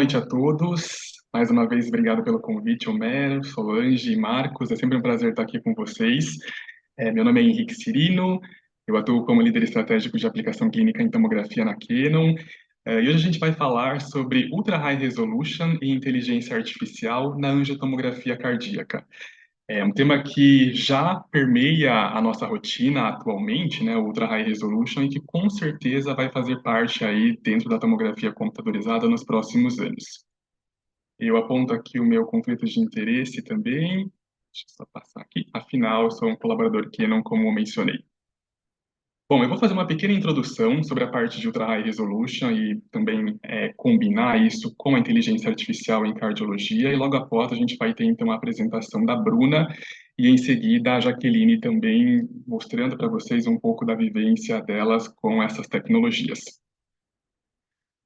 noite a todos. Mais uma vez, obrigado pelo convite, Homero, Solange e Marcos. É sempre um prazer estar aqui com vocês. Meu nome é Henrique Cirino, eu atuo como líder estratégico de aplicação clínica em tomografia na Canon. E hoje a gente vai falar sobre Ultra High Resolution e inteligência artificial na angiotomografia cardíaca. É um tema que já permeia a nossa rotina atualmente, né, o Ultra High Resolution, e que com certeza vai fazer parte aí dentro da tomografia computadorizada nos próximos anos. Eu aponto aqui o meu conflito de interesse também. Deixa eu só passar aqui. Afinal, eu sou um colaborador Canon, como mencionei. Bom, eu vou fazer uma pequena introdução sobre a parte de Ultra High Resolution e também combinar isso com a inteligência artificial em cardiologia. E logo após a gente vai ter então a apresentação da Bruna e em seguida a Jaqueline também mostrando para vocês um pouco da vivência delas com essas tecnologias.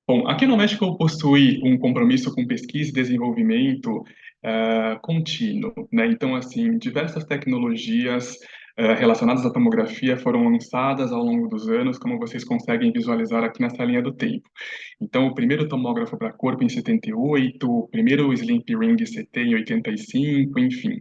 Bom, aqui no México possui um compromisso com pesquisa e desenvolvimento contínuo, né? Então, assim, diversas tecnologias relacionadas à tomografia foram lançadas ao longo dos anos, como vocês conseguem visualizar aqui nessa linha do tempo. Então, o primeiro tomógrafo para corpo em 78, o primeiro Slimp Ring CT em 85, enfim.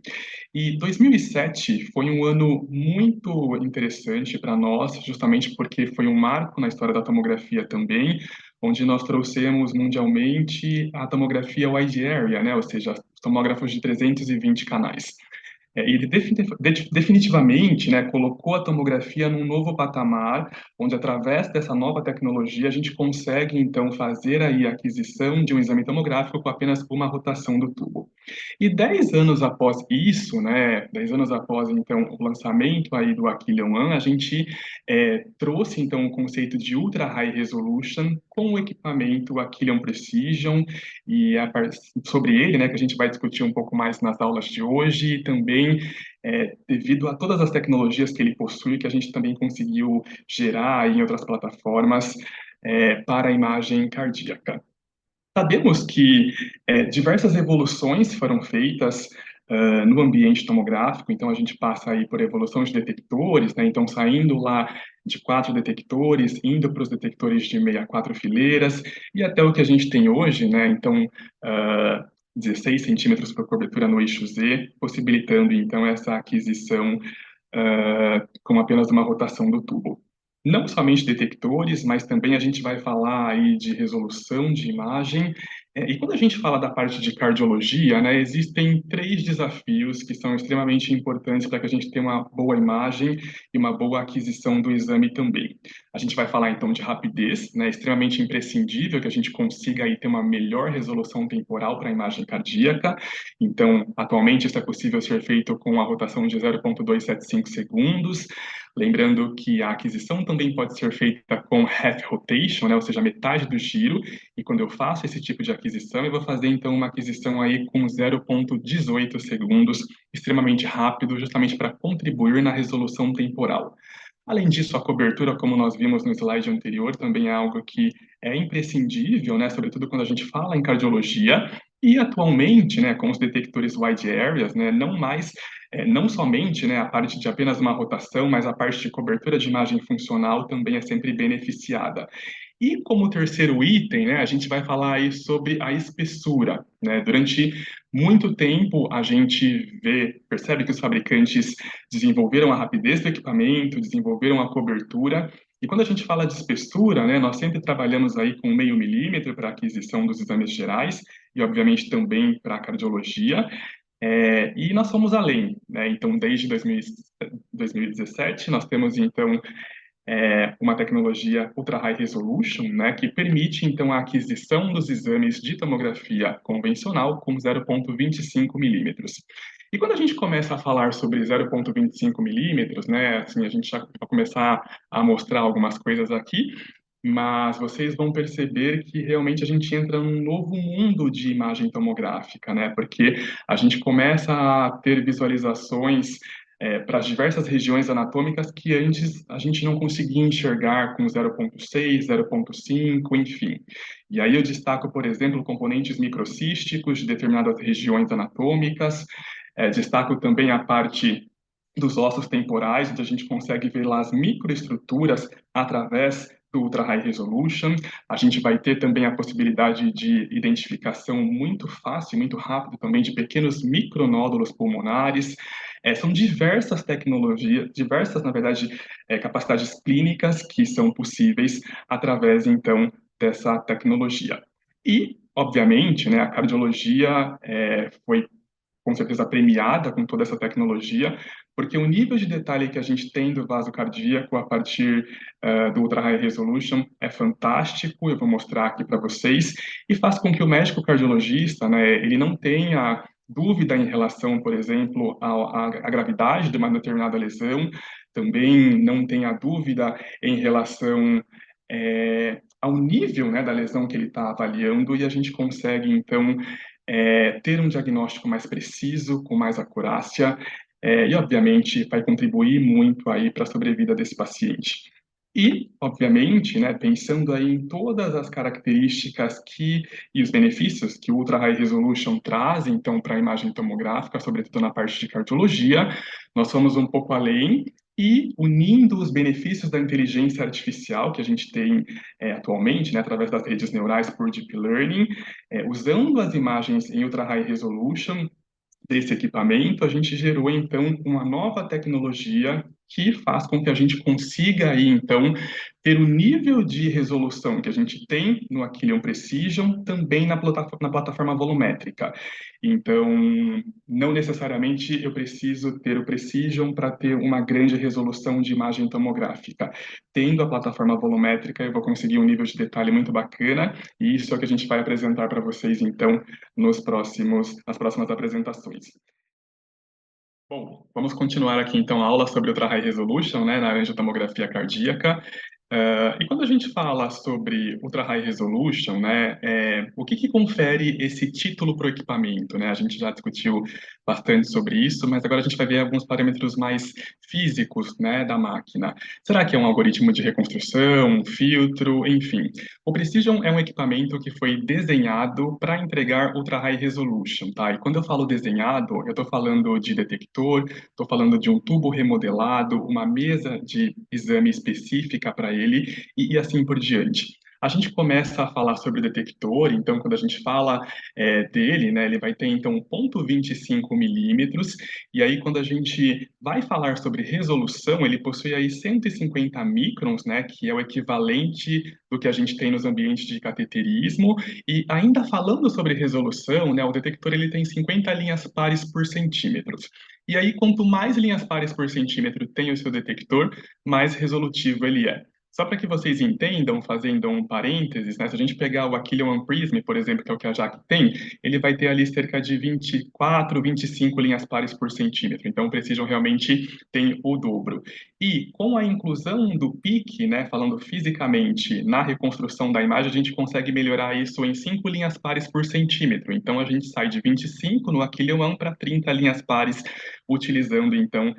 E 2007 foi um ano muito interessante para nós, justamente porque foi um marco na história da tomografia também, onde nós trouxemos mundialmente a tomografia wide area, né, ou seja, tomógrafos de 320 canais. Ele definitivamente, né, colocou a tomografia num novo patamar, onde através dessa nova tecnologia a gente consegue então fazer aí a aquisição de um exame tomográfico com apenas uma rotação do tubo. E 10 anos após isso, né, 10 anos após então o lançamento aí do Aquilion One, a gente trouxe então o conceito de Ultra High Resolution com o equipamento Aquilion Precision e sobre ele, né, que a gente vai discutir um pouco mais nas aulas de hoje e também devido a todas as tecnologias que ele possui, que a gente também conseguiu gerar em outras plataformas para a imagem cardíaca. Sabemos que diversas evoluções foram feitas no ambiente tomográfico, então a gente passa aí por evolução de detectores, né? Então saindo lá de 4 detectores, indo para os detectores de 64 fileiras, e até o que a gente tem hoje, né? Então, 16 centímetros por cobertura no eixo Z, possibilitando então essa aquisição com apenas uma rotação do tubo. Não somente detectores, mas também a gente vai falar aí de resolução de imagem. E quando a gente fala da parte de cardiologia, né, existem 3 desafios que são extremamente importantes para que a gente tenha uma boa imagem e uma boa aquisição do exame também. A gente vai falar então de rapidez, né, extremamente imprescindível que a gente consiga aí ter uma melhor resolução temporal para a imagem cardíaca. Então, atualmente isso é possível ser feito com a rotação de 0,275 segundos. Lembrando que a aquisição também pode ser feita com half rotation, né, ou seja, metade do giro, e quando eu faço esse tipo de aquisição, eu vou fazer então uma aquisição aí com 0,18 segundos, extremamente rápido, justamente para contribuir na resolução temporal. Além disso, a cobertura, como nós vimos no slide anterior, também é algo que é imprescindível, né, sobretudo quando a gente fala em cardiologia, e atualmente, né, com os detectores wide areas, né, não somente, né, a parte de apenas uma rotação, mas a parte de cobertura de imagem funcional também é sempre beneficiada. E como terceiro item, né, a gente vai falar aí sobre a espessura, né? Durante muito tempo a gente percebe que os fabricantes desenvolveram a rapidez do equipamento, desenvolveram a cobertura, e quando a gente fala de espessura, né, nós sempre trabalhamos aí com 0,5 milímetro para aquisição dos exames gerais e, obviamente, também para a cardiologia. E nós fomos além, né? Então, desde 2017, nós temos, então, uma tecnologia Ultra High Resolution, né, que permite, então, a aquisição dos exames de tomografia convencional com 0,25 milímetros. E quando a gente começa a falar sobre 0,25 milímetros, né, assim, a gente já vai começar a mostrar algumas coisas aqui, mas vocês vão perceber que realmente a gente entra num novo mundo de imagem tomográfica, né, porque a gente começa a ter visualizações para as diversas regiões anatômicas que antes a gente não conseguia enxergar com 0,6, 0,5, enfim. E aí eu destaco, por exemplo, componentes microcísticos de determinadas regiões anatômicas, destaco também a parte dos ossos temporais, onde a gente consegue ver lá as microestruturas através do Ultra High Resolution. A gente vai ter também a possibilidade de identificação muito fácil, muito rápido também de pequenos micronódulos pulmonares. São diversas tecnologias, diversas, na verdade, capacidades clínicas que são possíveis através, então, dessa tecnologia. E, obviamente, né, a cardiologia foi com certeza premiada com toda essa tecnologia, porque o nível de detalhe que a gente tem do vaso cardíaco a partir do Ultra High Resolution é fantástico, eu vou mostrar aqui para vocês, e faz com que o médico cardiologista, né, ele não tenha dúvida em relação, por exemplo, à gravidade de uma determinada lesão, também não tenha dúvida em relação ao nível, né, da lesão que ele está avaliando, e a gente consegue, então, ter um diagnóstico mais preciso, com mais acurácia, e obviamente vai contribuir muito aí para a sobrevida desse paciente. E, obviamente, né, pensando aí em todas as características e os benefícios que o Ultra High Resolution traz, então, para a imagem tomográfica, sobretudo na parte de cardiologia, nós fomos um pouco além e unindo os benefícios da inteligência artificial que a gente tem atualmente, né, através das redes neurais por Deep Learning, usando as imagens em Ultra High Resolution desse equipamento, a gente gerou então uma nova tecnologia que faz com que a gente consiga aí então ter o nível de resolução que a gente tem no Aquilion Precision também na plataforma volumétrica. Então, não necessariamente eu preciso ter o Precision para ter uma grande resolução de imagem tomográfica. Tendo a plataforma volumétrica, eu vou conseguir um nível de detalhe muito bacana, e isso é o que a gente vai apresentar para vocês então nas próximas apresentações. Bom, vamos continuar aqui então a aula sobre Ultra High Resolution, né, na angiotomografia cardíaca. E quando a gente fala sobre Ultra High Resolution, né, o que confere esse título para o equipamento, né? A gente já discutiu bastante sobre isso, mas agora a gente vai ver alguns parâmetros mais físicos, né, da máquina. Será que é um algoritmo de reconstrução, um filtro, enfim? O Precision é um equipamento que foi desenhado para entregar Ultra High Resolution, tá? E quando eu falo desenhado, eu estou falando de detector, estou falando de um tubo remodelado, uma mesa de exame específica para ele e assim por diante. A gente começa a falar sobre o detector, então quando a gente fala dele, né, ele vai ter então 0,25 milímetros, e aí quando a gente vai falar sobre resolução, ele possui aí 150 microns, né, que é o equivalente do que a gente tem nos ambientes de cateterismo, e ainda falando sobre resolução, né, o detector ele tem 50 linhas pares por centímetro. E aí, quanto mais linhas pares por centímetro tem o seu detector, mais resolutivo ele é. Só para que vocês entendam, fazendo um parênteses, né, se a gente pegar o Aquilion Prism, por exemplo, que é o que a Jaque tem, ele vai ter ali cerca de 24, 25 linhas pares por centímetro. Então, o Precision realmente tem o dobro. E com a inclusão do PIC, né, falando fisicamente, na reconstrução da imagem, a gente consegue melhorar isso em 5 linhas pares por centímetro. Então, a gente sai de 25 no Aquilion 1 para 30 linhas pares, utilizando, então,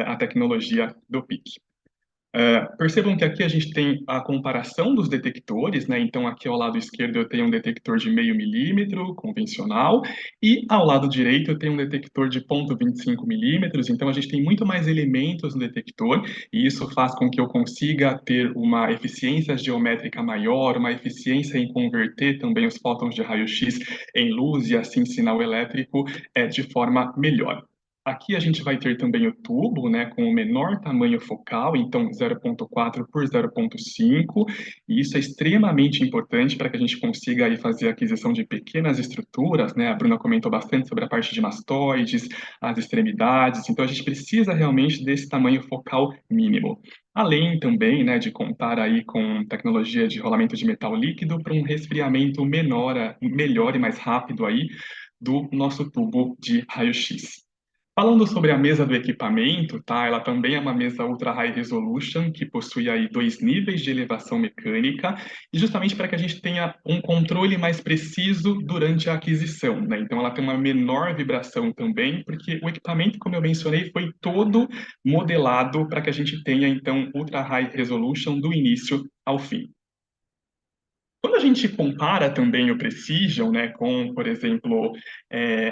a tecnologia do PIC. Percebam que aqui a gente tem a comparação dos detectores, né? Então, aqui ao lado esquerdo eu tenho um detector de 0,5 milímetro, convencional, e ao lado direito eu tenho um detector de 0,25 milímetros. Então, a gente tem muito mais elementos no detector, e isso faz com que eu consiga ter uma eficiência geométrica maior, uma eficiência em converter também os fótons de raio-x em luz e assim sinal elétrico de forma melhor. Aqui a gente vai ter também o tubo, né, com o menor tamanho focal, então 0,4 por 0,5, e isso é extremamente importante para que a gente consiga aí fazer a aquisição de pequenas estruturas, né? A Bruna comentou bastante sobre a parte de mastoides, as extremidades, então a gente precisa realmente desse tamanho focal mínimo. Além também, né, de contar aí com tecnologia de rolamento de metal líquido para um resfriamento melhor e mais rápido aí do nosso tubo de raio-x. Falando sobre a mesa do equipamento, tá? Ela também é uma mesa Ultra High Resolution, que possui aí 2 níveis de elevação mecânica, e justamente para que a gente tenha um controle mais preciso durante a aquisição, né? Então ela tem uma menor vibração também, porque o equipamento, como eu mencionei, foi todo modelado para que a gente tenha então Ultra High Resolution do início ao fim. Quando a gente compara também o Precision, né, com, por exemplo,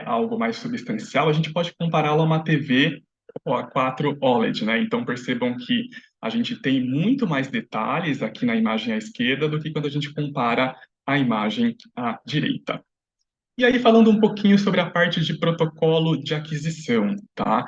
algo mais substancial, a gente pode compará-lo a uma TV 4 OLED, né? Então percebam que a gente tem muito mais detalhes aqui na imagem à esquerda do que quando a gente compara a imagem à direita. E aí, falando um pouquinho sobre a parte de protocolo de aquisição, tá?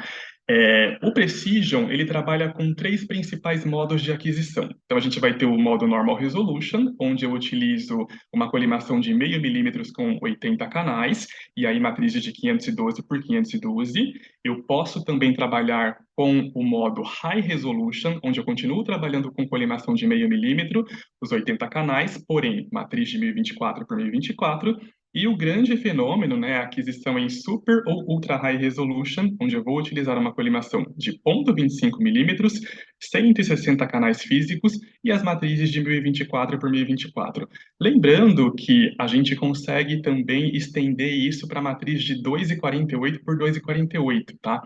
O Precision, ele trabalha com três principais modos de aquisição. Então, a gente vai ter o modo Normal Resolution, onde eu utilizo uma colimação de 0,5 milímetros com 80 canais, e aí matrizes de 512 por 512. Eu posso também trabalhar com o modo High Resolution, onde eu continuo trabalhando com colimação de 0,5 milímetro, os 80 canais, porém, matriz de 1024 por 1024. E o grande fenômeno, né, é a aquisição em Super ou Ultra High Resolution, onde eu vou utilizar uma colimação de 0,25 milímetros, 160 canais físicos e as matrizes de 1024 por 1024. Lembrando que a gente consegue também estender isso para a matriz de 2,48 por 2,48, tá?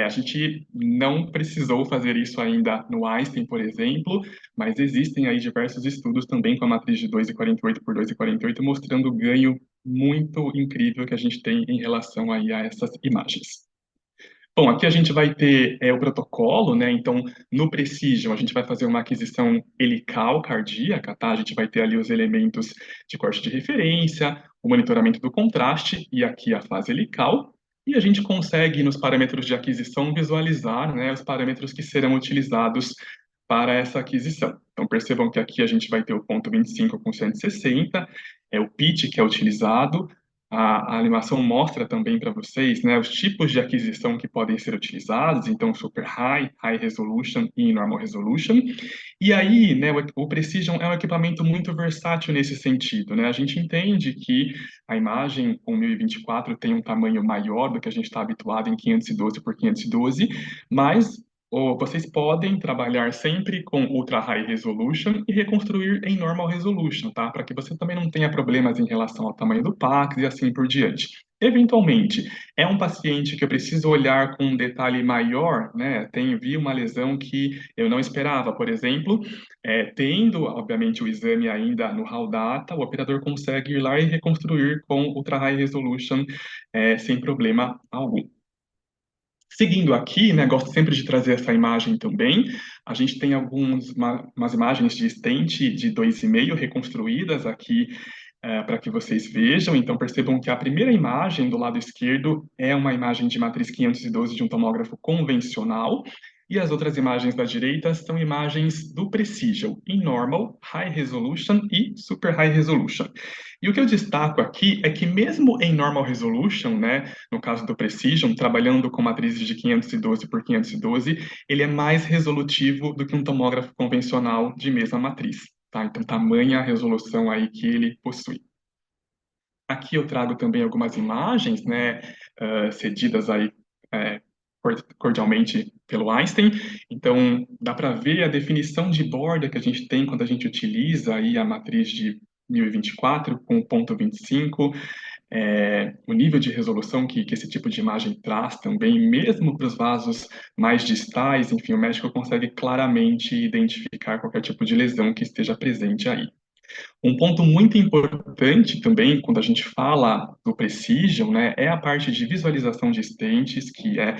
A gente não precisou fazer isso ainda no Einstein, por exemplo, mas existem aí diversos estudos também com a matriz de 2,48 por 2,48, mostrando o ganho muito incrível que a gente tem em relação aí a essas imagens. Bom, aqui a gente vai ter o protocolo, né? Então, no Precision, a gente vai fazer uma aquisição helical cardíaca, tá? A gente vai ter ali os elementos de corte de referência, o monitoramento do contraste e aqui a fase helical. E a gente consegue, nos parâmetros de aquisição, visualizar, né, os parâmetros que serão utilizados para essa aquisição. Então, percebam que aqui a gente vai ter o ponto 25 com 160, é o pitch que é utilizado. A animação mostra também para vocês, né, os tipos de aquisição que podem ser utilizados, então Super High, High Resolution e Normal Resolution. E aí, né, o Precision é um equipamento muito versátil nesse sentido, né? A gente entende que a imagem com 1024 tem um tamanho maior do que a gente está habituado em 512 por 512, mas vocês podem trabalhar sempre com Ultra High Resolution e reconstruir em Normal Resolution, tá? Para que você também não tenha problemas em relação ao tamanho do Pax e assim por diante. Eventualmente, é um paciente que eu preciso olhar com um detalhe maior, né? Vi uma lesão que eu não esperava, por exemplo, tendo, obviamente, o exame ainda no raw data, o operador consegue ir lá e reconstruir com Ultra High Resolution sem problema algum. Seguindo aqui, né, gosto sempre de trazer essa imagem também. A gente tem umas imagens de stent de 2,5 reconstruídas aqui para que vocês vejam. Então, percebam que a primeira imagem do lado esquerdo é uma imagem de matriz 512 de um tomógrafo convencional, e as outras imagens da direita são imagens do Precision, em Normal, High Resolution e Super High Resolution. E o que eu destaco aqui é que mesmo em Normal Resolution, né, no caso do Precision, trabalhando com matrizes de 512 por 512, ele é mais resolutivo do que um tomógrafo convencional de mesma matriz. Tá? Então, tamanha a resolução aí que ele possui. Aqui eu trago também algumas imagens, né, cedidas aí cordialmente pelo Einstein. Então, dá para ver a definição de borda que a gente tem quando a gente utiliza aí a matriz de 1024 com ponto 25, o nível de resolução que esse tipo de imagem traz também, mesmo para os vasos mais distais, enfim, o médico consegue claramente identificar qualquer tipo de lesão que esteja presente aí. Um ponto muito importante também, quando a gente fala do Precision, né, é a parte de visualização de estentes, que é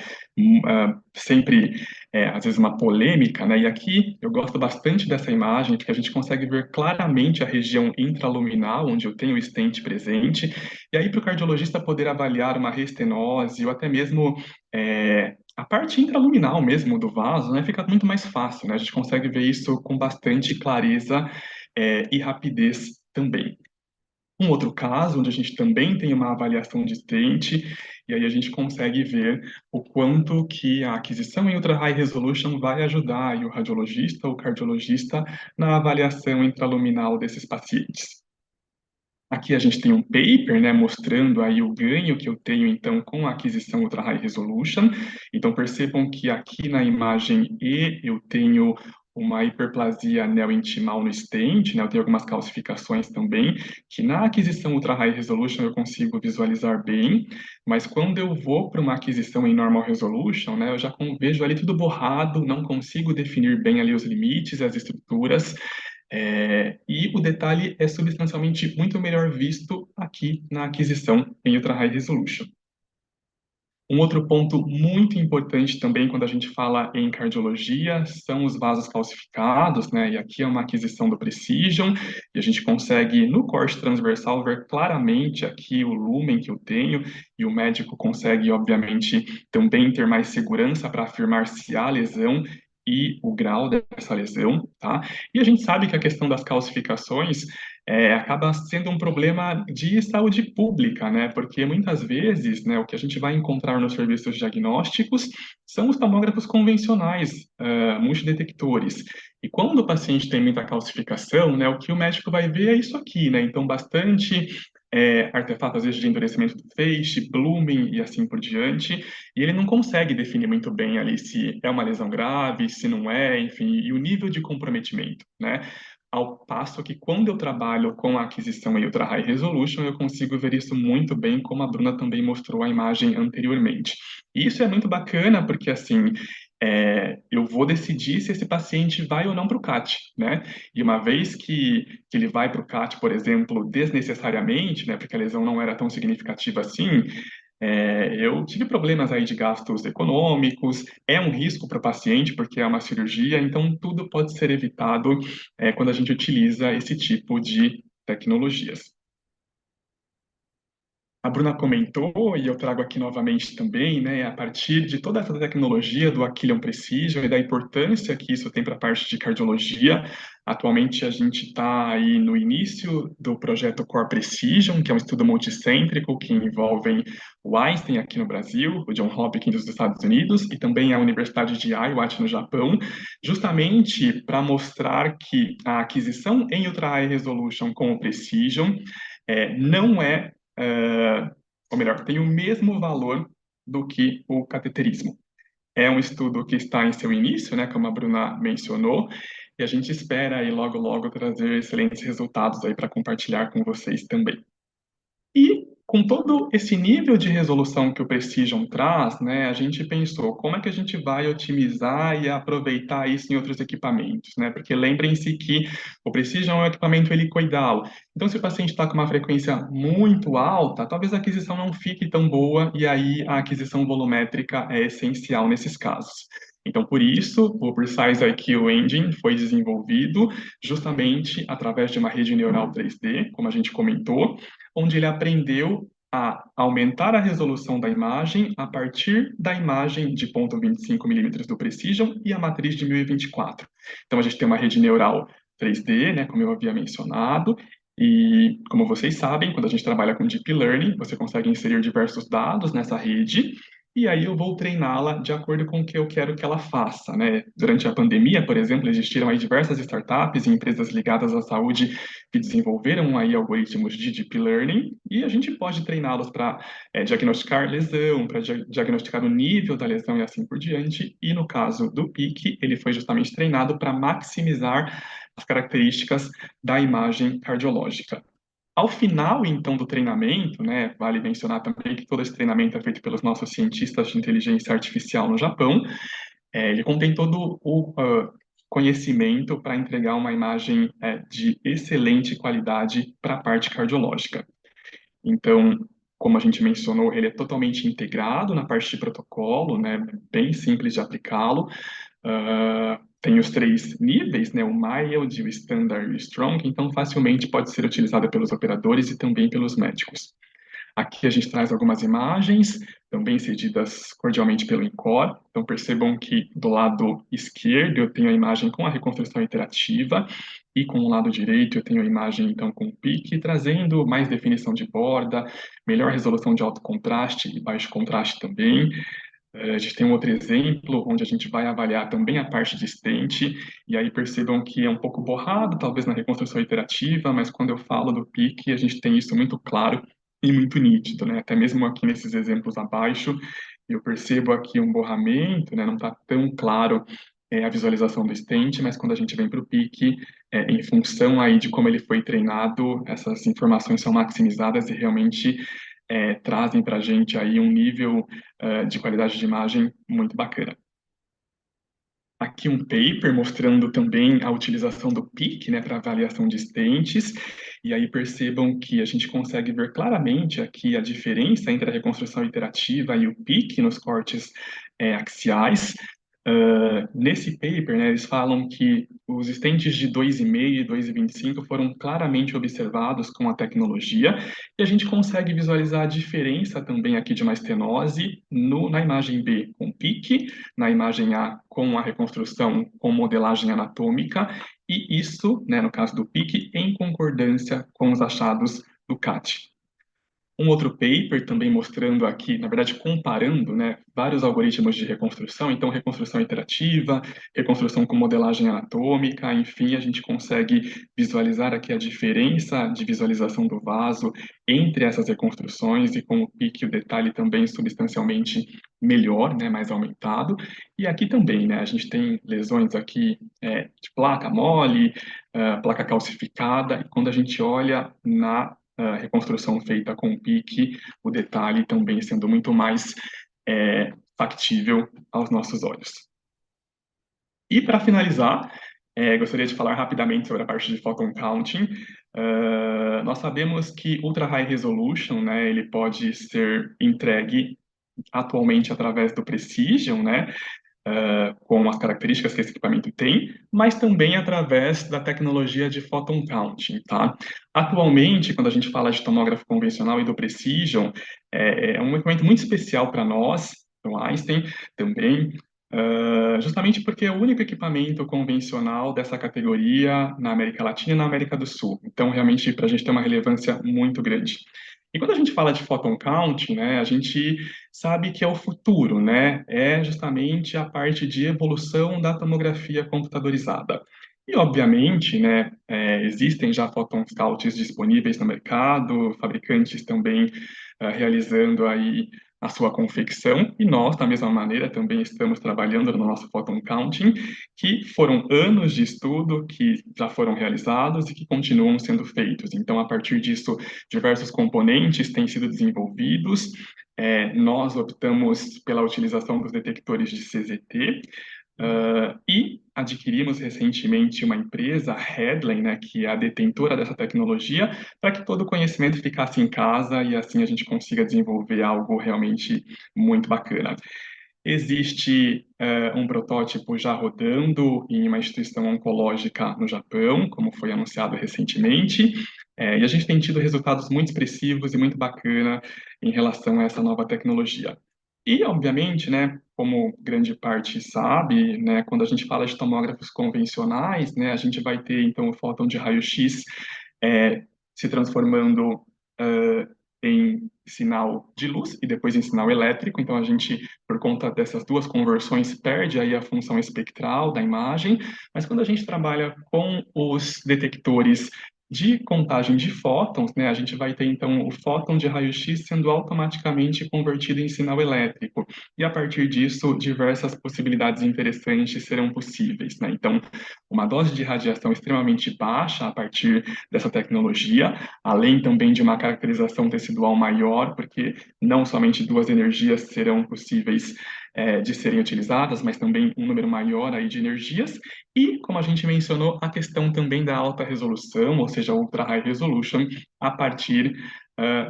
sempre, às vezes, uma polêmica, né, e aqui eu gosto bastante dessa imagem, porque a gente consegue ver claramente a região intraluminal, onde eu tenho o estente presente, e aí para o cardiologista poder avaliar uma restenose, ou até mesmo a parte intraluminal mesmo do vaso, né, fica muito mais fácil, né, a gente consegue ver isso com bastante clareza e rapidez também. Um outro caso, onde a gente também tem uma avaliação de stent, e aí a gente consegue ver o quanto que a aquisição em Ultra High Resolution vai ajudar aí o radiologista ou cardiologista na avaliação intraluminal desses pacientes. Aqui a gente tem um paper, né, mostrando aí o ganho que eu tenho, então, com a aquisição Ultra High Resolution. Então, percebam que aqui na imagem E eu tenho uma hiperplasia neointimal no stent, né, eu tenho algumas calcificações também, que na aquisição Ultra High Resolution eu consigo visualizar bem, mas quando eu vou para uma aquisição em Normal Resolution, né, eu já vejo ali tudo borrado, não consigo definir bem ali os limites, as estruturas, e o detalhe é substancialmente muito melhor visto aqui na aquisição em Ultra High Resolution. Um outro ponto muito importante também quando a gente fala em cardiologia são os vasos calcificados, né? E aqui é uma aquisição do Precision, e a gente consegue no corte transversal ver claramente aqui o lumen que eu tenho, e o médico consegue, obviamente, também ter mais segurança para afirmar se há lesão e o grau dessa lesão, tá? E a gente sabe que a questão das calcificações acaba sendo um problema de saúde pública, né? Porque muitas vezes, né, o que a gente vai encontrar nos serviços diagnósticos são os tomógrafos convencionais, multidetectores. E quando o paciente tem muita calcificação, né, o que o médico vai ver é isso aqui, né? Então, bastante artefato, às vezes, de endurecimento do feixe, blooming e assim por diante, e ele não consegue definir muito bem ali se é uma lesão grave, se não é, enfim, e o nível de comprometimento, né? Ao passo que quando eu trabalho com a aquisição em Ultra High Resolution, eu consigo ver isso muito bem, como a Bruna também mostrou a imagem anteriormente. E isso é muito bacana, porque assim, eu vou decidir se esse paciente vai ou não para o CAT, né? E uma vez que ele vai para o CAT, por exemplo, desnecessariamente, né, porque a lesão não era tão significativa assim, eu tive problemas aí de gastos econômicos, é um risco para o paciente, porque é uma cirurgia, então tudo pode ser evitado, quando a gente utiliza esse tipo de tecnologias. A Bruna comentou, e eu trago aqui novamente também, né, a partir de toda essa tecnologia do Aquilion Precision e da importância que isso tem para a parte de cardiologia. Atualmente a gente está aí no início do projeto Core Precision, que é um estudo multicêntrico que envolve o Einstein aqui no Brasil, o John Hopkins dos Estados Unidos e também a Universidade de Iowa no Japão, justamente para mostrar que a aquisição em Ultra High Resolution com o Precision não é ou melhor, tem o mesmo valor do que o cateterismo. É um estudo que está em seu início, né, como a Bruna mencionou, e a gente espera aí logo logo trazer excelentes resultados aí para compartilhar com vocês também. E com todo esse nível de resolução que o Precision traz, né, a gente pensou como é que a gente vai otimizar e aproveitar isso em outros equipamentos, né? Porque lembrem-se que o Precision é um equipamento helicoidal. Então, se o paciente está com uma frequência muito alta, talvez a aquisição não fique tão boa e aí a aquisição volumétrica é essencial nesses casos. Então, por isso, o Precise IQ Engine foi desenvolvido justamente através de uma rede neural 3D, como a gente comentou, onde ele aprendeu a aumentar a resolução da imagem a partir da imagem de 0,25 milímetros do Precision e a matriz de 1024. Então, a gente tem uma rede neural 3D, né, como eu havia mencionado, e como vocês sabem, quando a gente trabalha com Deep Learning, você consegue inserir diversos dados nessa rede, e aí eu vou treiná-la de acordo com o que eu quero que ela faça, né? Durante a pandemia, por exemplo, existiram aí diversas startups e empresas ligadas à saúde que desenvolveram aí algoritmos de deep learning e a gente pode treiná-los para diagnosticar lesão, para diagnosticar o nível da lesão e assim por diante. E no caso do PIC, ele foi justamente treinado para maximizar as características da imagem cardiológica. Ao final, então, do treinamento, né, vale mencionar também que todo esse treinamento é feito pelos nossos cientistas de inteligência artificial no Japão. Ele contém todo o conhecimento para entregar uma imagem de excelente qualidade para a parte cardiológica. Então, como a gente mencionou, ele é totalmente integrado na parte de protocolo, né, bem simples de aplicá-lo. Tem os três níveis, né, o mild, o standard e o strong, então facilmente pode ser utilizado pelos operadores e também pelos médicos. Aqui a gente traz algumas imagens, também cedidas cordialmente pelo INCOR. Então percebam que do lado esquerdo eu tenho a imagem com a reconstrução iterativa e com o lado direito eu tenho a imagem então com o PIC, trazendo mais definição de borda, melhor resolução de alto contraste e baixo contraste também. A gente tem um outro exemplo onde a gente vai avaliar também a parte de stent, e aí percebam que é um pouco borrado, talvez na reconstrução iterativa, mas quando eu falo do PIC, a gente tem isso muito claro e muito nítido, né? Até mesmo aqui nesses exemplos abaixo, eu percebo aqui um borramento, né? Não está tão claro a visualização do stent, mas quando a gente vem para o PIC, em função aí de como ele foi treinado, essas informações são maximizadas e realmente trazem para a gente aí um nível de qualidade de imagem muito bacana. Aqui um paper mostrando também a utilização do PIC, né, para avaliação de stents, E aí percebam que a gente consegue ver claramente aqui a diferença entre a reconstrução iterativa e o pique nos cortes axiais. Nesse paper, né, eles falam que os estentes de 2,5 e 2,25 foram claramente observados com a tecnologia, e a gente consegue visualizar a diferença também aqui de uma estenose na imagem B com pique, na imagem A com a reconstrução com modelagem anatômica, e isso, né, no caso do pique, em concordância com os achados do CAT. Um outro paper também mostrando aqui, na verdade, comparando, né, vários algoritmos de reconstrução, então reconstrução iterativa, reconstrução com modelagem anatômica, enfim, a gente consegue visualizar aqui a diferença de visualização do vaso entre essas reconstruções e com o pique o detalhe também substancialmente melhor, né, mais aumentado. E aqui também, né, a gente tem lesões aqui de placa mole, placa calcificada, e quando a gente olha na reconstrução feita com pique, o detalhe também sendo muito mais factível aos nossos olhos. E para finalizar, gostaria de falar rapidamente sobre a parte de photon counting. Nós sabemos que Ultra High Resolution, né, ele pode ser entregue atualmente através do Precision, né, com as características que esse equipamento tem, mas também através da tecnologia de photon counting, tá? Atualmente, quando a gente fala de tomógrafo convencional e do Precision, é um equipamento muito especial para nós, do Einstein também, justamente porque é o único equipamento convencional dessa categoria na América Latina e na América do Sul. Então, realmente, para a gente tem uma relevância muito grande. E quando a gente fala de photon counting, né, a gente sabe que é o futuro, né? É justamente a parte de evolução da tomografia computadorizada. E, obviamente, né, existem já photon counts disponíveis no mercado, fabricantes também realizando aí a sua confecção, e nós, da mesma maneira, também estamos trabalhando no nosso photon counting, que foram anos de estudo que já foram realizados e que continuam sendo feitos. Então, a partir disso, diversos componentes têm sido desenvolvidos. Nós optamos pela utilização dos detectores de CZT, e adquirimos recentemente uma empresa, a Headland, né, que é a detentora dessa tecnologia, para que todo o conhecimento ficasse em casa e assim a gente consiga desenvolver algo realmente muito bacana. Existe um protótipo já rodando em uma instituição oncológica no Japão, como foi anunciado recentemente, e a gente tem tido resultados muito expressivos e muito bacana em relação a essa nova tecnologia. E, obviamente, né, como grande parte sabe, né, quando a gente fala de tomógrafos convencionais, né, a gente vai ter, então, o fóton de raio-x se transformando em sinal de luz e depois em sinal elétrico. Então, a gente, por conta dessas duas conversões, perde aí a função espectral da imagem. Mas quando a gente trabalha com os detectores de contagem de fótons, né, a gente vai ter então o fóton de raio-x sendo automaticamente convertido em sinal elétrico. E a partir disso, diversas possibilidades interessantes serão possíveis, né? Então, uma dose de radiação extremamente baixa a partir dessa tecnologia, além também de uma caracterização tecidual maior, porque não somente duas energias serão possíveis de serem utilizadas, mas também um número maior aí de energias, e, como a gente mencionou, a questão também da alta resolução, ou seja, Ultra High Resolution, a partir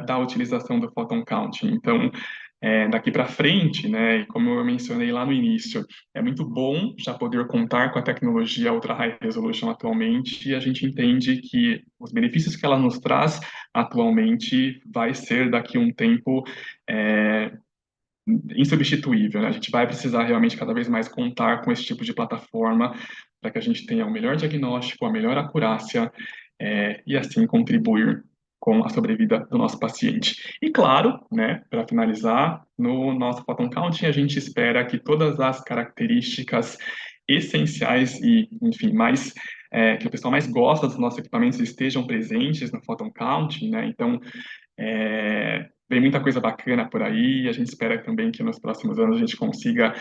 da utilização do photon counting. Então, daqui para frente, né, e como eu mencionei lá no início, é muito bom já poder contar com a tecnologia Ultra High Resolution atualmente, e a gente entende que os benefícios que ela nos traz atualmente vai ser daqui a um tempo insubstituível, né? A gente vai precisar realmente cada vez mais contar com esse tipo de plataforma para que a gente tenha o melhor diagnóstico, a melhor acurácia, e assim contribuir com a sobrevida do nosso paciente. E claro, né, para finalizar, no nosso Photon Counting a gente espera que todas as características essenciais e, enfim, mais que o pessoal mais gosta dos nossos equipamentos estejam presentes no Photon Counting, né? Então, vem muita coisa bacana por aí, e a gente espera também que nos próximos anos a gente consiga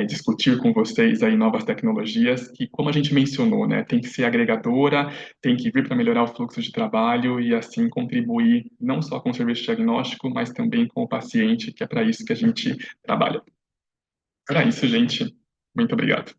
discutir com vocês aí novas tecnologias que, como a gente mencionou, né, tem que ser agregadora, tem que vir para melhorar o fluxo de trabalho e assim contribuir não só com o serviço diagnóstico, mas também com o paciente, que é para isso que a gente trabalha. Era isso, gente. Muito obrigado.